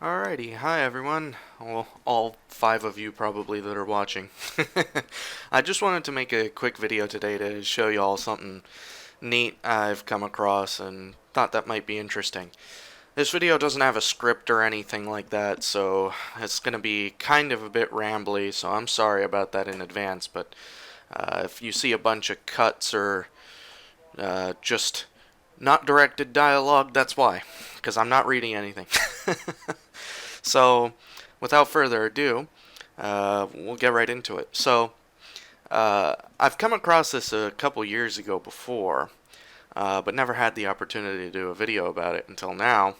Alrighty, hi everyone. Well, all five of you probably that are watching. I just wanted to make a quick video today to show you all something neat I've come across and thought that might be interesting. This video doesn't have a script or anything like that, so it's going to be kind of a bit rambly, so I'm sorry about that in advance, but if you see a bunch of cuts or just not directed dialogue, that's why, because I'm not reading anything. So, without further ado, we'll get right into it. So, I've come across this a couple years ago before, but never had the opportunity to do a video about it until now.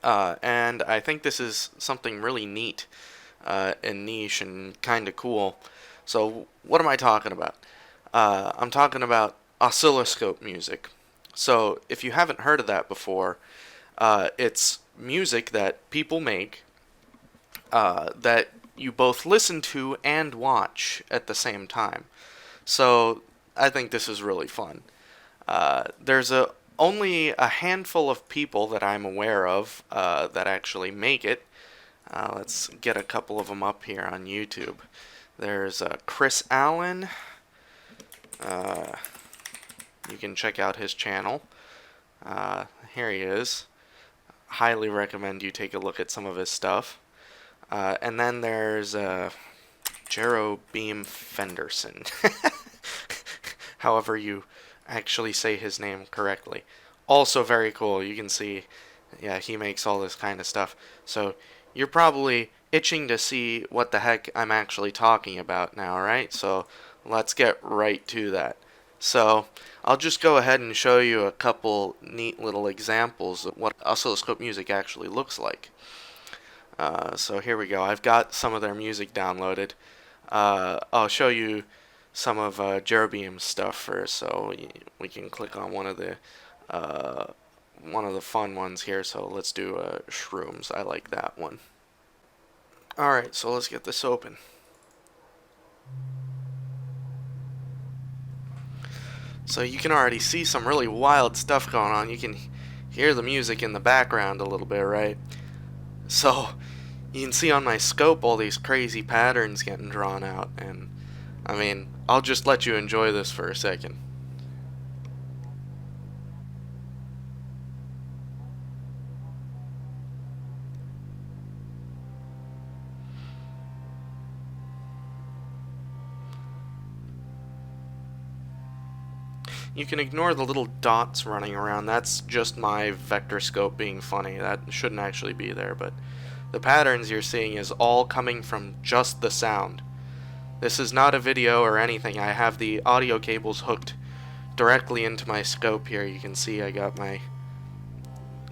And I think this is something really neat and niche and kind of cool. So, what am I talking about? I'm talking about oscilloscope music. So, if you haven't heard of that before, it's music that people make that you both listen to and watch at the same time. So I think this is really fun. There's only a handful of people that I'm aware of that actually make it. Let's get a couple of them up here on YouTube. There's Chris Allen. You can check out his channel. Here he is. Highly recommend you take a look at some of his stuff. And then there's Jerobeam Fenderson. However you actually say his name correctly. Also very cool. You can see, yeah, he makes all this kind of stuff. So you're probably itching to see what the heck I'm actually talking about now, right? So let's get right to that. So I'll just go ahead and show you a couple neat little examples of what oscilloscope music actually looks like. So here we go. I've got some of their music downloaded. I'll show you some of Jerobeam's stuff first, so we can click on one of the fun ones here. So let's do Shrooms. I like that one. All right, so let's get this open. So you can already see some really wild stuff going on. You can hear the music in the background a little bit, right? So you can see on my scope all these crazy patterns getting drawn out, and I mean, I'll just let you enjoy this for a second. You can ignore the little dots running around. That's just my vectorscope being funny. That shouldn't actually be there, but the patterns you're seeing is all coming from just the sound. This is not a video or anything. I have the audio cables hooked directly into my scope here. You can see I got my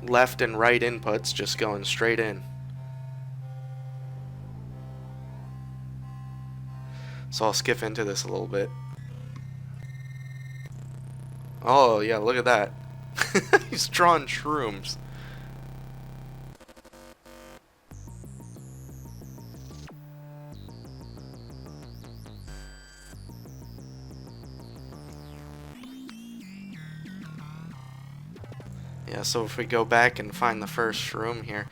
left and right inputs just going straight in. So I'll skip into this a little bit. Oh, yeah, look at that. He's drawing shrooms. Yeah, so if we go back and find the first shroom here.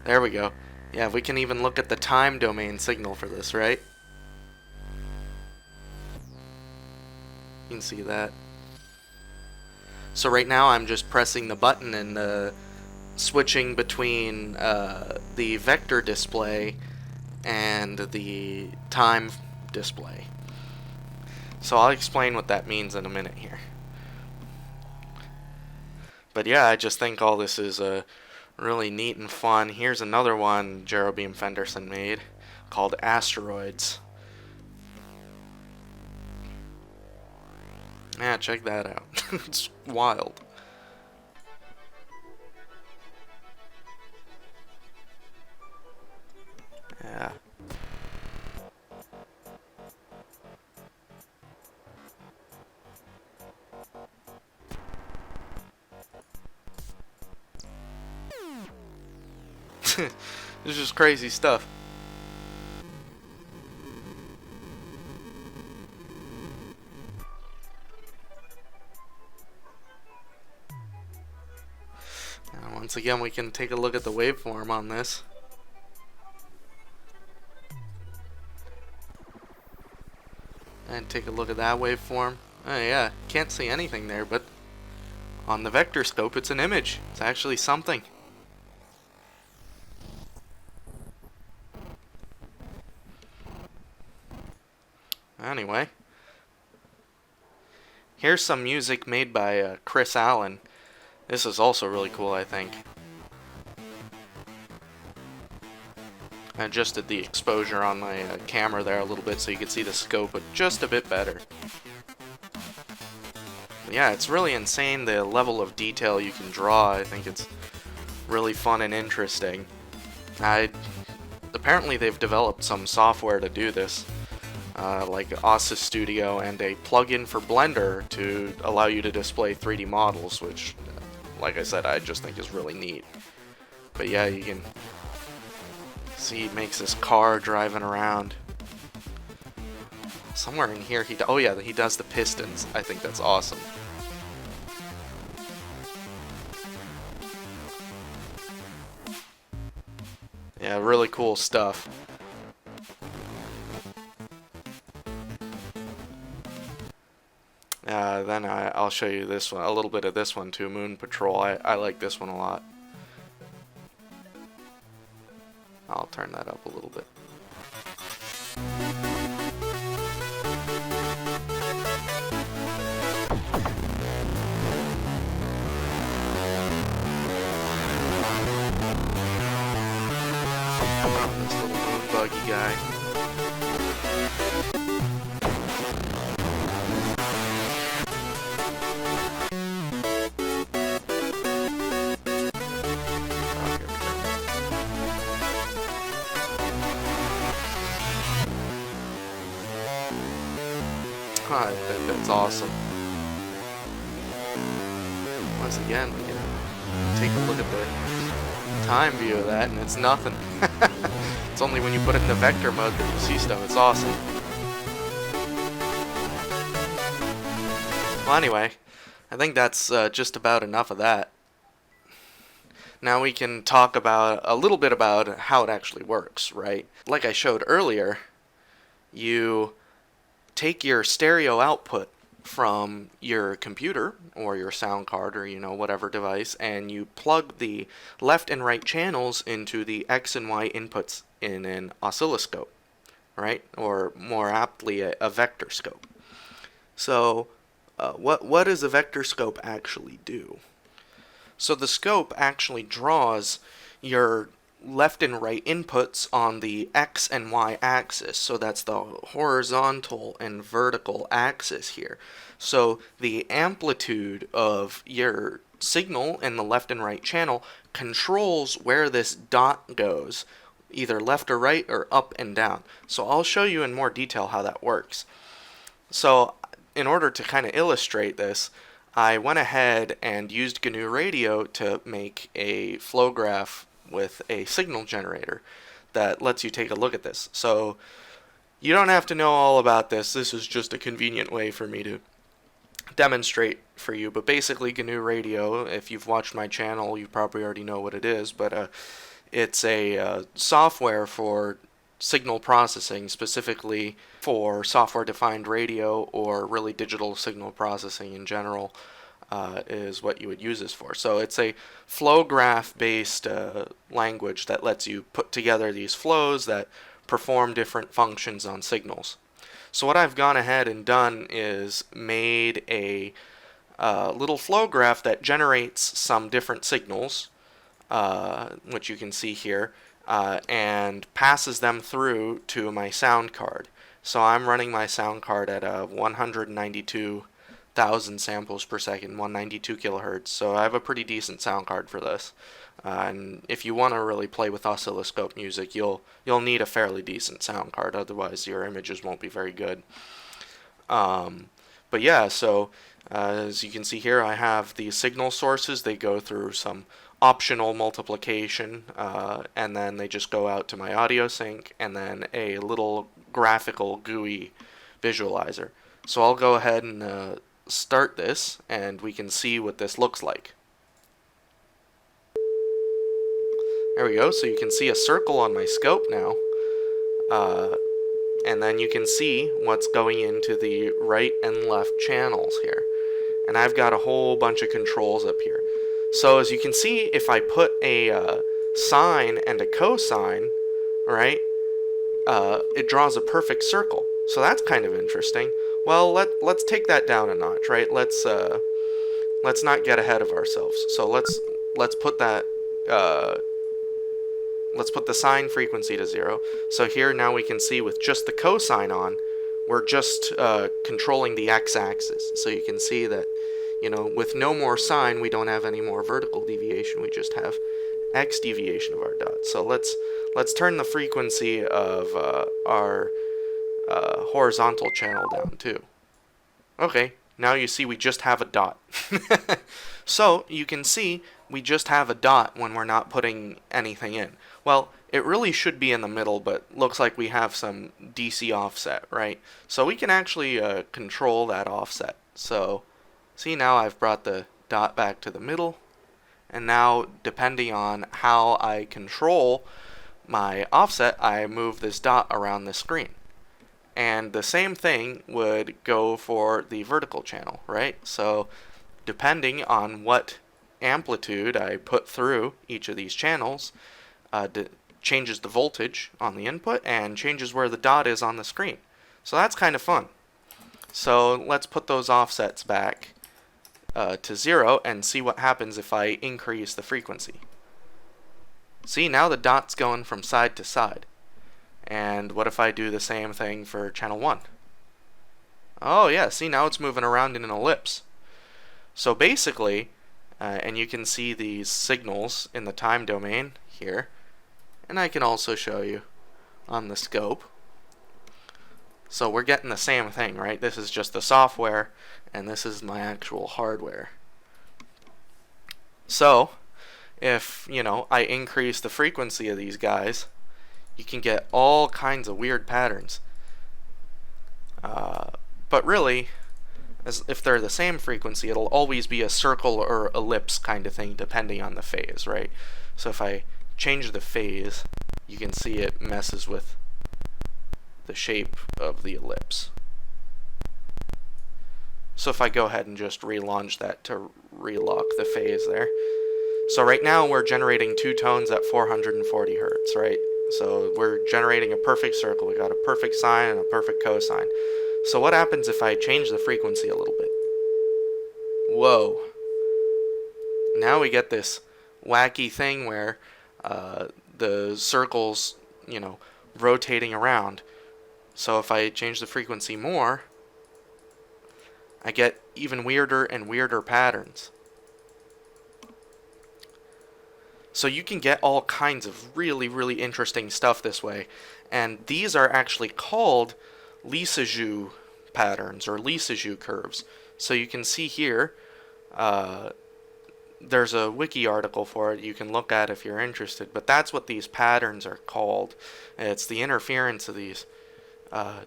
There we go. Yeah, we can even look at the time domain signal for this, right? You can see that. So right now I'm just pressing the button and switching between the vector display and the time display. So I'll explain what that means in a minute here. But yeah, I just think all this is really neat and fun. Here's another one Jerobeam Fenderson made called Asteroids. Yeah, check that out. It's wild. Yeah. This is crazy stuff. Once again, we can take a look at the waveform on this. And take a look at that waveform. Oh yeah, can't see anything there, but on the vectorscope it's an image. It's actually something. Anyway, here's some music made by Chris Allen. This is also really cool, I think. I adjusted the exposure on my camera there a little bit so you could see the scope just a bit better. But yeah, it's really insane the level of detail you can draw. I think it's really fun and interesting. Apparently they've developed some software to do this, like Oscilloscope Studio and a plugin for Blender to allow you to display 3D models, which, like I said, I just think is really neat. But yeah, you can see he makes this car driving around. Somewhere in here oh yeah, he does the pistons. I think that's awesome. Yeah, really cool stuff. Then I'll show you this one, a little bit of this one too, Moon Patrol. I like this one a lot. I'll turn that up a little bit. This little moon buggy guy. That's awesome. Once again, we can take a look at the time view of that, and it's nothing. It's only when you put it in the vector mode that you see stuff. It's awesome. Well, anyway, I think that's just about enough of that. Now we can talk about a little bit about how it actually works, right? Like I showed earlier, you take your stereo output from your computer or your sound card or whatever device, and you plug the left and right channels into the X and Y inputs in an oscilloscope, right? Or more aptly, a vectorscope. So what does a vectorscope actually do? So the scope actually draws your left and right inputs on the X and Y axis. So that's the horizontal and vertical axis here. So the amplitude of your signal in the left and right channel controls where this dot goes, either left or right or up and down. So I'll show you in more detail how that works. So in order to kind of illustrate this, I went ahead and used GNU Radio to make a flow graph with a signal generator that lets you take a look at this. So you don't have to know all about this. This is just a convenient way for me to demonstrate for you. But basically, GNU Radio, if you've watched my channel, you probably already know what it is. But it's a software for signal processing, specifically for software-defined radio or really digital signal processing in general. Is what you would use this for. So it's a flow graph based language that lets you put together these flows that perform different functions on signals. So what I've gone ahead and done is made a little flow graph that generates some different signals, which you can see here, and passes them through to my sound card. So I'm running my sound card at 192,000 samples per second, 192 kilohertz. So I have a pretty decent sound card for this. And if you want to really play with oscilloscope music, you'll need a fairly decent sound card. Otherwise, your images won't be very good. But yeah, so as you can see here, I have the signal sources. They go through some optional multiplication, and then they just go out to my audio sync, and then a little graphical GUI visualizer. So I'll go ahead and start this, and we can see what this looks like. There we go. So you can see a circle on my scope now. And then you can see what's going into the right and left channels here. And I've got a whole bunch of controls up here. So as you can see, if I put a sine and a cosine, right, it draws a perfect circle. So that's kind of interesting. Well, let's take that down a notch, right? Let's not get ahead of ourselves. So let's put that let's put the sine frequency to 0. So here now we can see with just the cosine on, we're just controlling the x-axis. So you can see that, you know, with no more sine, we don't have any more vertical deviation. We just have x deviation of our dot. So let's turn the frequency of our horizontal channel down too. Okay, now you see we just have a dot. So you can see we just have a dot when we're not putting anything in. Well, it really should be in the middle, but looks like we have some DC offset, right? So we can actually control that offset. So see, now I've brought the dot back to the middle, and now depending on how I control my offset, I move this dot around the screen. And the same thing would go for the vertical channel, right? So depending on what amplitude I put through each of these channels, changes the voltage on the input and changes where the dot is on the screen. So that's kind of fun. So let's put those offsets back to 0 and see what happens if I increase the frequency. See, now the dot's going from side to side. And what if I do the same thing for channel 1? Oh yeah, see, now it's moving around in an ellipse. So basically, and you can see these signals in the time domain here, and I can also show you on the scope. So we're getting the same thing, right? This is just the software, and this is my actual hardware. So if, you know, I increase the frequency of these guys, you can get all kinds of weird patterns. But really, as if they're the same frequency, it'll always be a circle or ellipse kind of thing depending on the phase, right? So if I change the phase, you can see it messes with the shape of the ellipse. So if I go ahead and just relaunch that to relock the phase there. So right now we're generating 2 tones at 440 hertz, right? So we're generating a perfect circle. We got a perfect sine and a perfect cosine. So what happens if I change the frequency a little bit? Whoa. Now we get this wacky thing where the circle's, you know, rotating around. So if I change the frequency more, I get even weirder and weirder patterns. So you can get all kinds of really, really interesting stuff this way. And these are actually called Lissajous patterns or Lissajous curves. So you can see here, there's a wiki article for it you can look at if you're interested. But that's what these patterns are called. It's the interference of these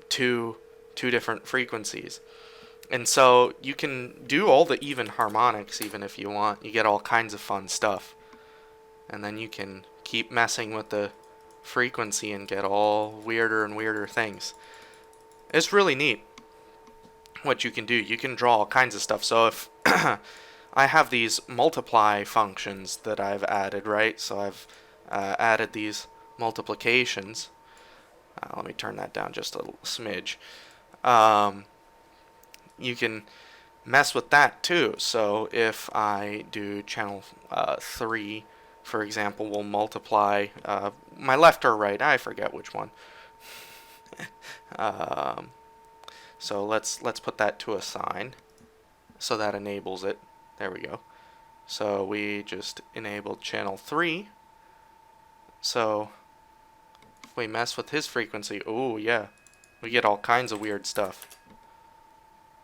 two different frequencies. And so you can do all the even harmonics even if you want. You get all kinds of fun stuff. And then you can keep messing with the frequency and get all weirder and weirder things. It's really neat what you can do. You can draw all kinds of stuff. So if I have these multiply functions that I've added, right? So I've added these multiplications. Let me turn that down just a little smidge. You can mess with that too. So if I do channel 3, for example, we'll multiply my left or right. I forget which one. So let's put that to a sine. So that enables it. There we go. So we just enabled channel 3. So if we mess with his frequency, oh yeah, we get all kinds of weird stuff.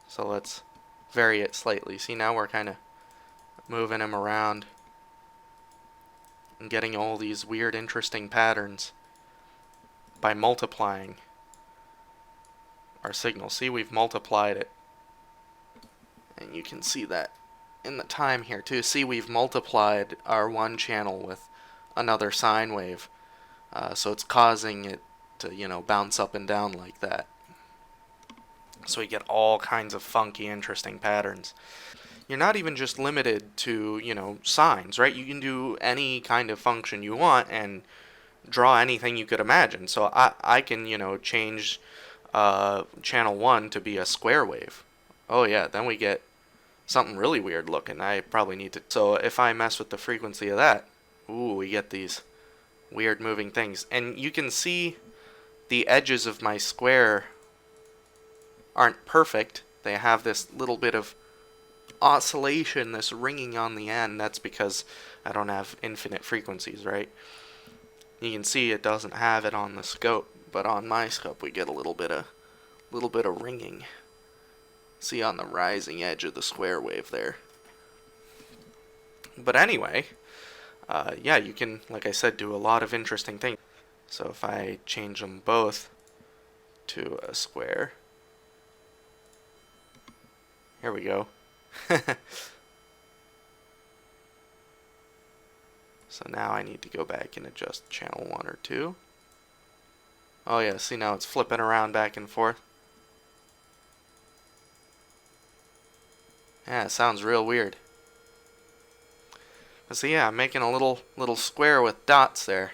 So let's vary it slightly. See, now we're kind of moving him around and getting all these weird, interesting patterns by multiplying our signal. See, we've multiplied it. And you can see that in the time here too. See, we've multiplied our one channel with another sine wave. So it's causing it to, bounce up and down like that. So you get all kinds of funky, interesting patterns. You're not even just limited to, sines, right? You can do any kind of function you want and draw anything you could imagine. So I can, change channel 1 to be a square wave. Oh yeah, then we get something really weird looking. I probably need to. So if I mess with the frequency of that, ooh, we get these weird moving things. And you can see the edges of my square aren't perfect. They have this little bit of oscillation, this ringing on the end. That's because I don't have infinite frequencies, right? You can see it doesn't have it on the scope, but on my scope we get a little bit of ringing. See on the rising edge of the square wave there. But anyway, yeah, you can, like I said, do a lot of interesting things. So if I change them both to a square, here we go. So now I need to go back and adjust channel 1 or 2. Oh yeah, see now it's flipping around back and forth. Yeah, it sounds real weird. So yeah, I'm making a little square with dots there.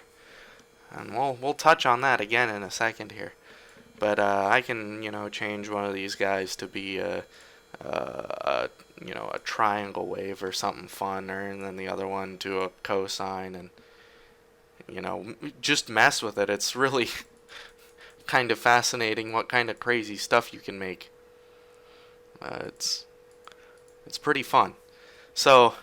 And we'll touch on that again in a second here. But I can, change one of these guys to be a triangle wave or something fun, and then the other one to a cosine, and just mess with it. It's really kind of fascinating what kind of crazy stuff you can make. It's pretty fun. So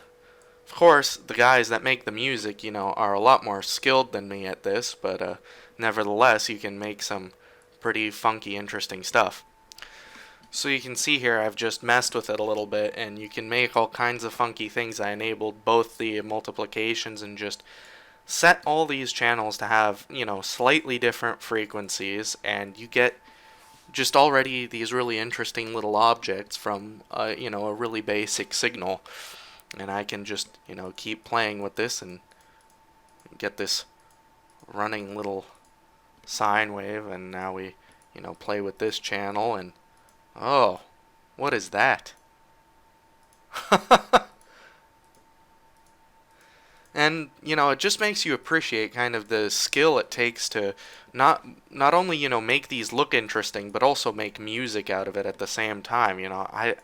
of course the guys that make the music, are a lot more skilled than me at this, but nevertheless you can make some pretty funky, interesting stuff. So you can see here I've just messed with it a little bit, and you can make all kinds of funky things. I enabled both the multiplications and just set all these channels to have, slightly different frequencies, and you get just already these really interesting little objects from, a really basic signal. And I can just, keep playing with this and get this running little sine wave, and now we, play with this channel, and oh, what is that? And, it just makes you appreciate kind of the skill it takes to not only, make these look interesting, but also make music out of it at the same time. I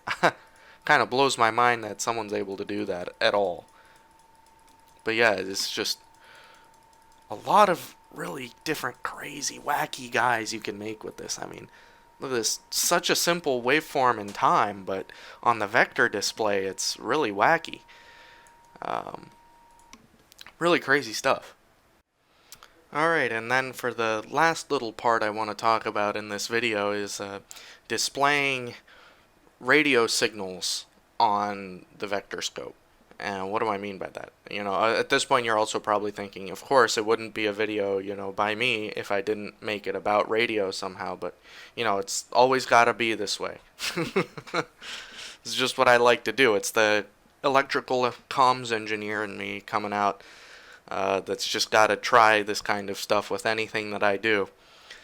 kind of blows my mind that someone's able to do that at all. But yeah, it's just a lot of really different, crazy, wacky guys you can make with this. I mean, look at this, such a simple waveform in time, but on the vector display, it's really wacky. Really crazy stuff. Alright, and then for the last little part I want to talk about in this video is displaying radio signals on the vectorscope. And what do I mean by that? At this point you're also probably thinking, of course it wouldn't be a video, by me if I didn't make it about radio somehow, but, it's always gotta be this way. It's just what I like to do. It's the electrical comms engineer in me coming out that's just gotta try this kind of stuff with anything that I do.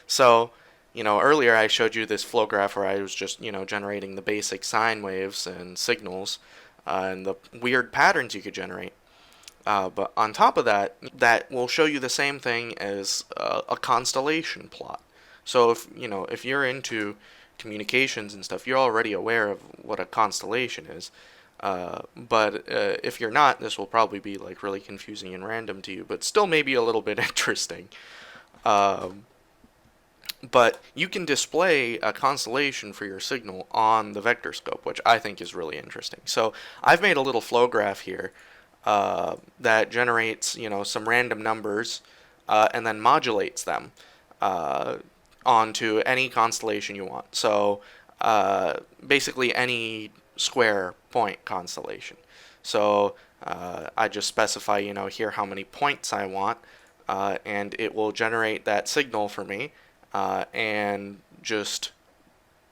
So, earlier I showed you this flow graph where I was just, generating the basic sine waves and signals and the weird patterns you could generate. But on top of that, that will show you the same thing as a constellation plot. So if you're into communications and stuff, you're already aware of what a constellation is. But if you're not, this will probably be like really confusing and random to you, but still maybe a little bit interesting. But you can display a constellation for your signal on the vectorscope, which I think is really interesting. So I've made a little flow graph here that generates, some random numbers and then modulates them onto any constellation you want. So basically any square point constellation. So I just specify, here how many points I want, and it will generate that signal for me. And just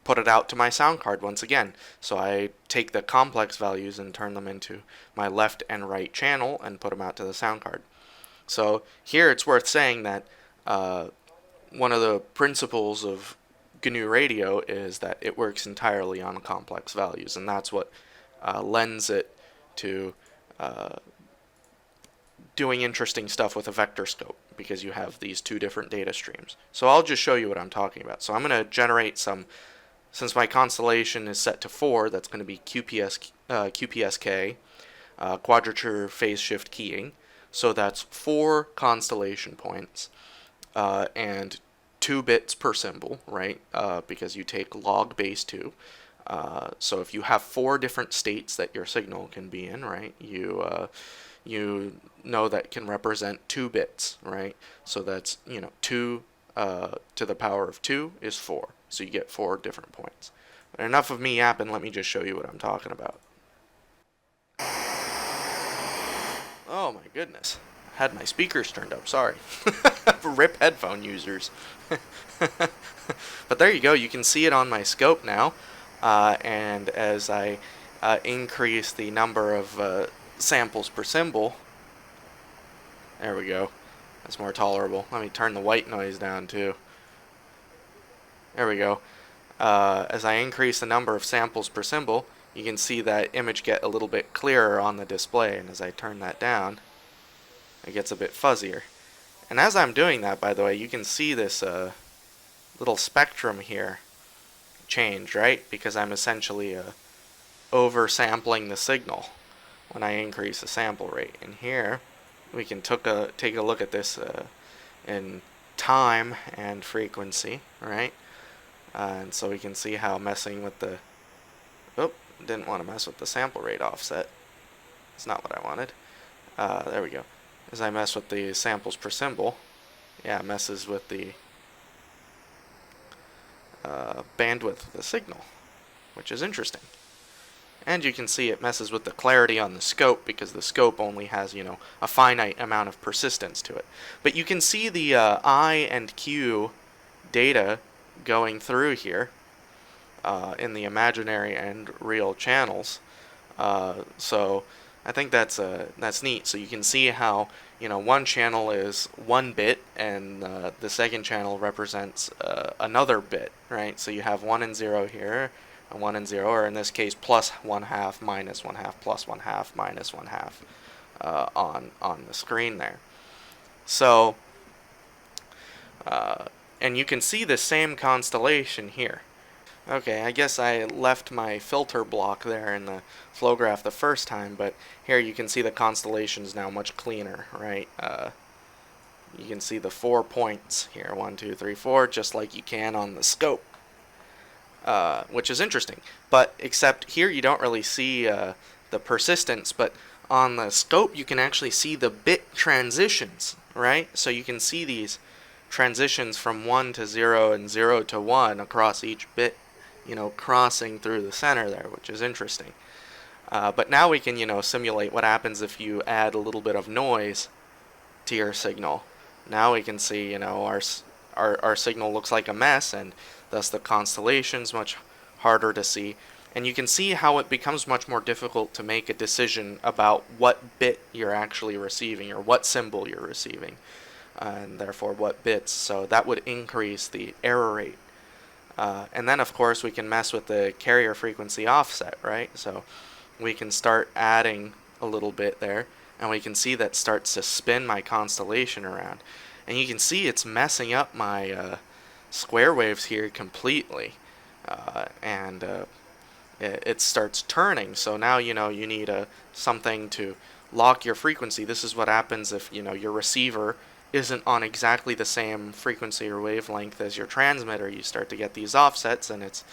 put it out to my sound card once again. So I take the complex values and turn them into my left and right channel and put them out to the sound card. So here it's worth saying that one of the principles of GNU Radio is that it works entirely on complex values, and that's what lends it to doing interesting stuff with a vectorscope, because you have these two different data streams. So I'll just show you what I'm talking about. So I'm going to generate some, since my constellation is set to 4, that's going to be QPSK, quadrature phase shift keying. So that's 4 constellation points, and 2 bits per symbol, right? Because you take log base 2. So if you have 4 different states that your signal can be in, right, you know that can represent 2 bits, right? So that's, 2 to the power of 2 is 4. So you get 4 different points. But enough of me yapping, let me just show you what I'm talking about. Oh my goodness. I had my speakers turned up, sorry. RIP headphone users. But there you go, you can see it on my scope now. And as I increase the number of samples per symbol, there we go, that's more tolerable. Let me turn the white noise down too. There we go. As I increase the number of samples per symbol, you can see that image get a little bit clearer on the display, and as I turn that down, it gets a bit fuzzier. And as I'm doing that, by the way, you can see this little spectrum here change, right? Because I'm essentially oversampling the signal when I increase the sample rate. And here we can take a look at this in time and frequency, right? And so we can see how messing with the didn't want to mess with the sample rate offset. It's not what I wanted. There we go. As I mess with the samples per symbol, yeah, it messes with the bandwidth of the signal, which is interesting. And you can see it messes with the clarity on the scope, because the scope only has, a finite amount of persistence to it. But you can see the I and Q data going through here in the imaginary and real channels. So I think that's neat. So you can see how, one channel is 1 bit, and the second channel represents another bit, right? So you have 1 and 0 here, and 1 and 0, or in this case, plus 1/2, minus 1/2, plus 1/2, minus 1/2 on the screen there. So, and you can see the same constellation here. Okay, I guess I left my filter block there in the flow graph the first time, but here you can see the constellation's now much cleaner, right? You can see the 4 points here, 1, 2, 3, 4, just like you can on the scope, which is interesting. But except here you don't really see the persistence, but on the scope you can actually see the bit transitions, right? So you can see these transitions from 1 to 0 and 0 to 1 across each bit, crossing through the center there, which is interesting. But now we can, simulate what happens if you add a little bit of noise to your signal. Now we can see, our signal looks like a mess, and thus the constellation's much harder to see. And you can see how it becomes much more difficult to make a decision about what bit you're actually receiving, or what symbol you're receiving, and therefore what bits. So that would increase the error rate. And then, of course, we can mess with the carrier frequency offset, right? So we can start adding a little bit there, and we can see that starts to spin my constellation around. And you can see it's messing up my square waves here completely. And it starts turning. So now, you need something to lock your frequency. This is what happens if, your receiver isn't on exactly the same frequency or wavelength as your transmitter. You start to get these offsets, and it's,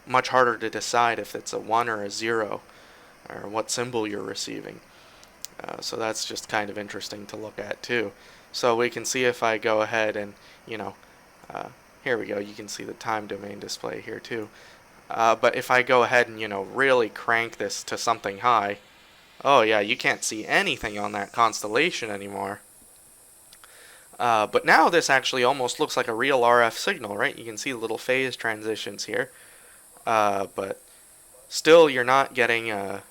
much harder to decide if it's a 1 or a 0, or what symbol you're receiving. So that's just kind of interesting to look at too. So we can see if I go ahead and, here we go, you can see the time domain display here too. But if I go ahead and, really crank this to something high, oh yeah, you can't see anything on that constellation anymore. But now this actually almost looks like a real RF signal, right? You can see little phase transitions here, but still you're not getting a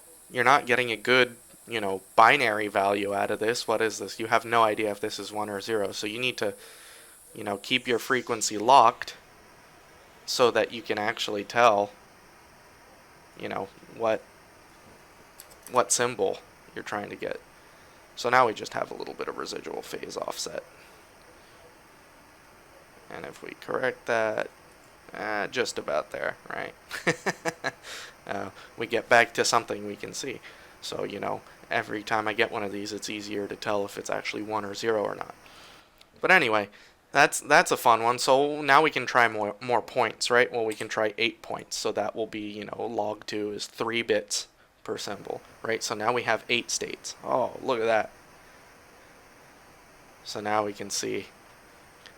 good binary value out of this. What is this? You have no idea if this is 1 or 0. So you need to, keep your frequency locked so that you can actually tell, what symbol you're trying to get. So now we just have a little bit of residual phase offset. And if we correct that, just about there, right? We get back to something we can see. So, every time I get one of these, it's easier to tell if it's actually 1 or 0 or not. But anyway, that's a fun one. So now we can try more points, right? Well, we can try 8 points. So that will be, log 2 is 3 bits per symbol, right? So now we have 8 states. Oh, look at that. So now we can see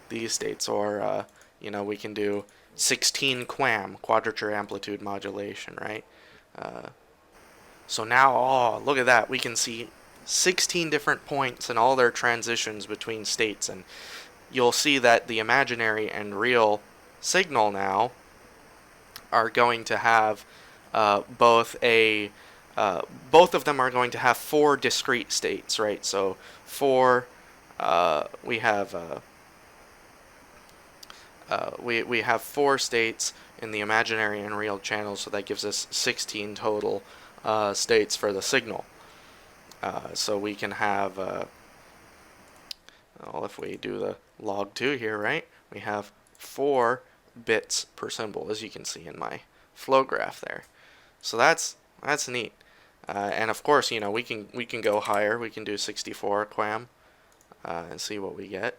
these states, or, we can do 16 QAM, quadrature amplitude modulation, right? So now, oh, look at that. We can see 16 different points and all their transitions between states. And you'll see that the imaginary and real signal now are going to have both of them are going to have 4 discrete states, right? So we have 4 states in the imaginary and real channels, so that gives us 16 total states for the signal. So we can have, if we do the log 2 here, right, we have 4 bits per symbol, as you can see in my flow graph there. So that's neat. And of course, we can go higher. We can do 64 QAM and see what we get.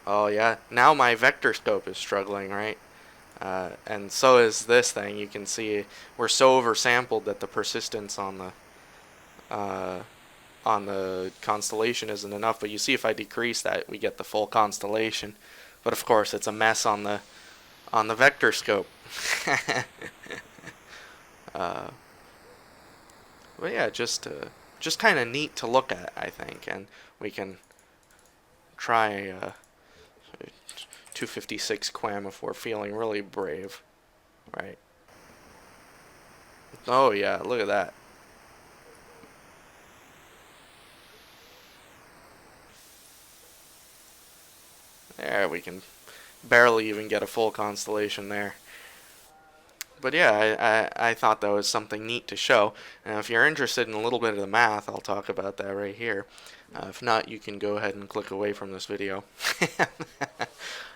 Oh yeah, now my vectorscope is struggling, right? And so is this thing. You can see we're so oversampled that the persistence on the constellation isn't enough. But you see, if I decrease that, we get the full constellation. But of course, it's a mess on the vectorscope. But yeah, just kind of neat to look at, I think, and we can try 256 QAM if we're feeling really brave, right? Oh yeah, look at that. There, we can barely even get a full constellation there. But yeah, I thought that was something neat to show. And if you're interested in a little bit of the math, I'll talk about that right here. If not, you can go ahead and click away from this video.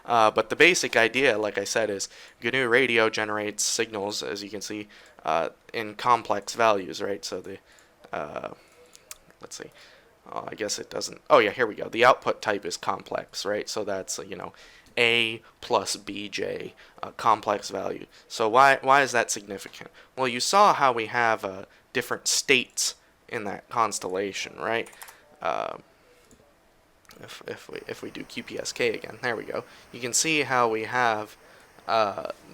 But the basic idea, like I said, is GNU Radio generates signals, as you can see, in complex values, right? So let's see. I guess it doesn't. Oh yeah, here we go. The output type is complex, right? So that's A plus BJ, complex value. So why is that significant? Well, you saw how we have different states in that constellation, right? If we do QPSK again, there we go. You can see how we have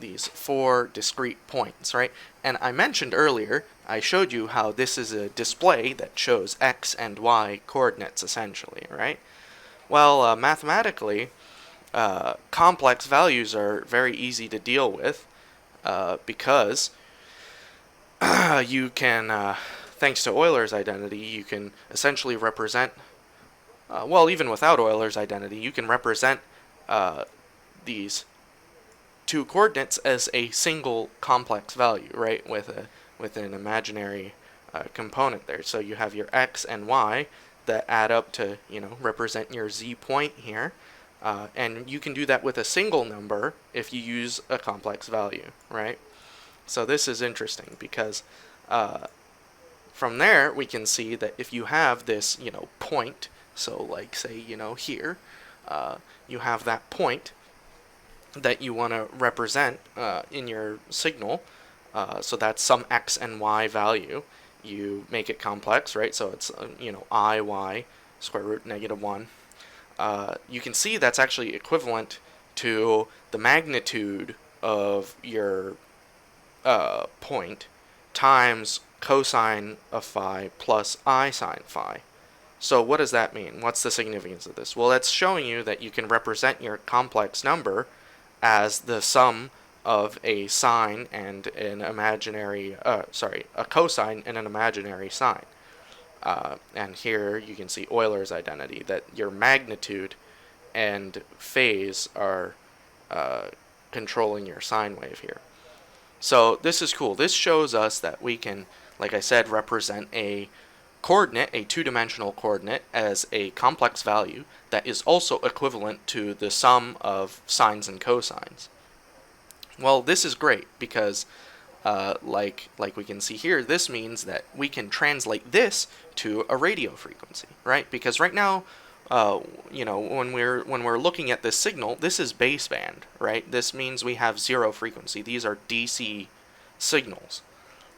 these 4 discrete points, right? And I mentioned earlier, I showed you how this is a display that shows x and y coordinates, essentially, right? Well, mathematically, complex values are very easy to deal with because you can, thanks to Euler's identity, you can essentially represent, well, even without Euler's identity, you can represent these 2 coordinates as a single complex value, right, with an imaginary component there. So you have your x and y that add up to, represent your z point here. And you can do that with a single number if you use a complex value, right? So this is interesting because from there we can see that if you have this, point, so like say, here, you have that point that you want to represent in your signal. So that's some x and y value. You make it complex, right? So it's, I, square root -1. You can see that's actually equivalent to the magnitude of your point times cosine of phi plus I sine phi. So what does that mean? What's the significance of this? Well, that's showing you that you can represent your complex number as the sum of a sine and an imaginary, a cosine and an imaginary sine. And here you can see Euler's identity, that your magnitude and phase are controlling your sine wave here. So this is cool. This shows us that we can, like I said, represent a coordinate, a two-dimensional coordinate, as a complex value that is also equivalent to the sum of sines and cosines. Well, this is great because like we can see here, this means that we can translate this to a radio frequency, right? Because right now, when we're looking at this signal, this is baseband, right? This means we have zero frequency. These are DC signals.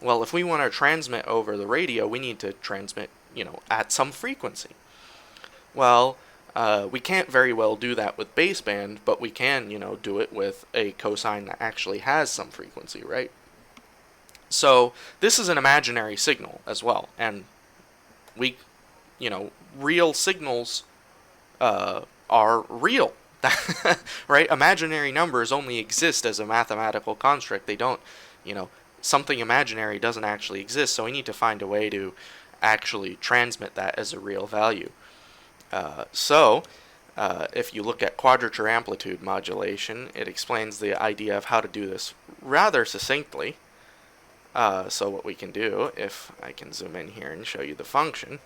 Well, if we want to transmit over the radio, we need to transmit, at some frequency. Well, we can't very well do that with baseband, but we can, do it with a cosine that actually has some frequency, right? So this is an imaginary signal as well, and we, real signals are real, right? Imaginary numbers only exist as a mathematical construct. They don't, something imaginary doesn't actually exist, so we need to find a way to actually transmit that as a real value. If you look at quadrature amplitude modulation, it explains the idea of how to do this rather succinctly. So what we can do, if I can zoom in here and show you the function.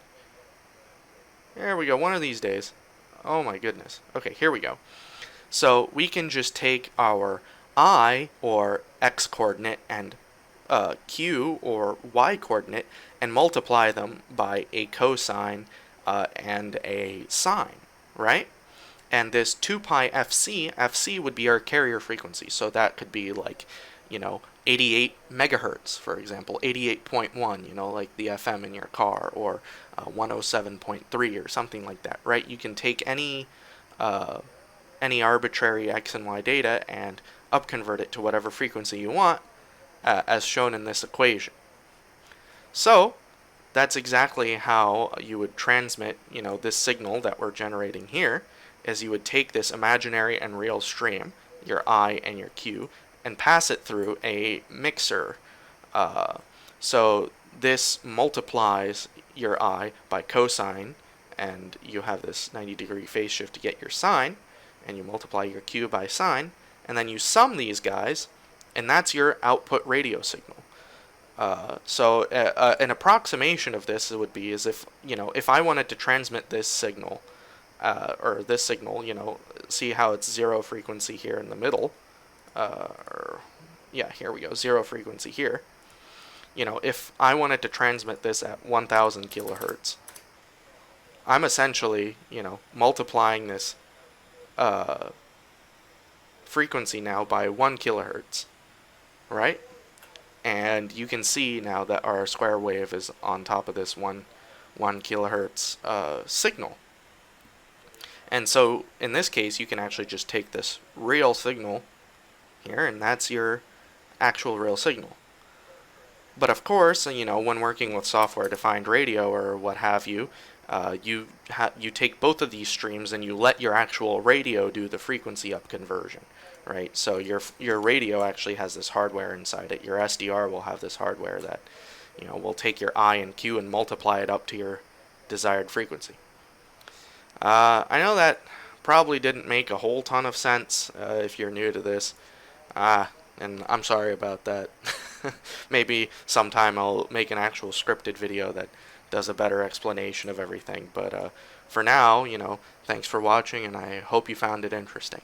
There we go, one of these days. Oh my goodness. Okay, here we go. So we can just take our I, or x coordinate, and q, or y coordinate, and multiply them by a cosine and a sine, right? And this 2 pi fc would be our carrier frequency. So that could be like, 88 megahertz, for example, 88.1, like the FM in your car, or 107.3 or something like that, right? You can take any arbitrary x and y data and upconvert it to whatever frequency you want, as shown in this equation. So that's exactly how you would transmit, this signal that we're generating here, is you would take this imaginary and real stream, your I and your Q, and pass it through a mixer. So this multiplies your I by cosine, and you have this 90-degree phase shift to get your sine, and you multiply your Q by sine, and then you sum these guys, and that's your output radio signal. An approximation of this would be as if, if I wanted to transmit this signal, see how it's zero frequency here in the middle, here we go, zero frequency here. If I wanted to transmit this at 1000 kilohertz, I'm essentially, multiplying this frequency now by 1 kilohertz, right? And you can see now that our square wave is on top of this 1 kilohertz signal. And so in this case, you can actually just take this real signal here, and that's your actual real signal. But of course, when working with software-defined radio or what have you, you take both of these streams and you let your actual radio do the frequency up conversion, right? So your radio actually has this hardware inside it. Your SDR will have this hardware that, will take your I and Q and multiply it up to your desired frequency. I know that probably didn't make a whole ton of sense if you're new to this, and I'm sorry about that. Maybe sometime I'll make an actual scripted video that does a better explanation of everything, but for now, thanks for watching, and I hope you found it interesting.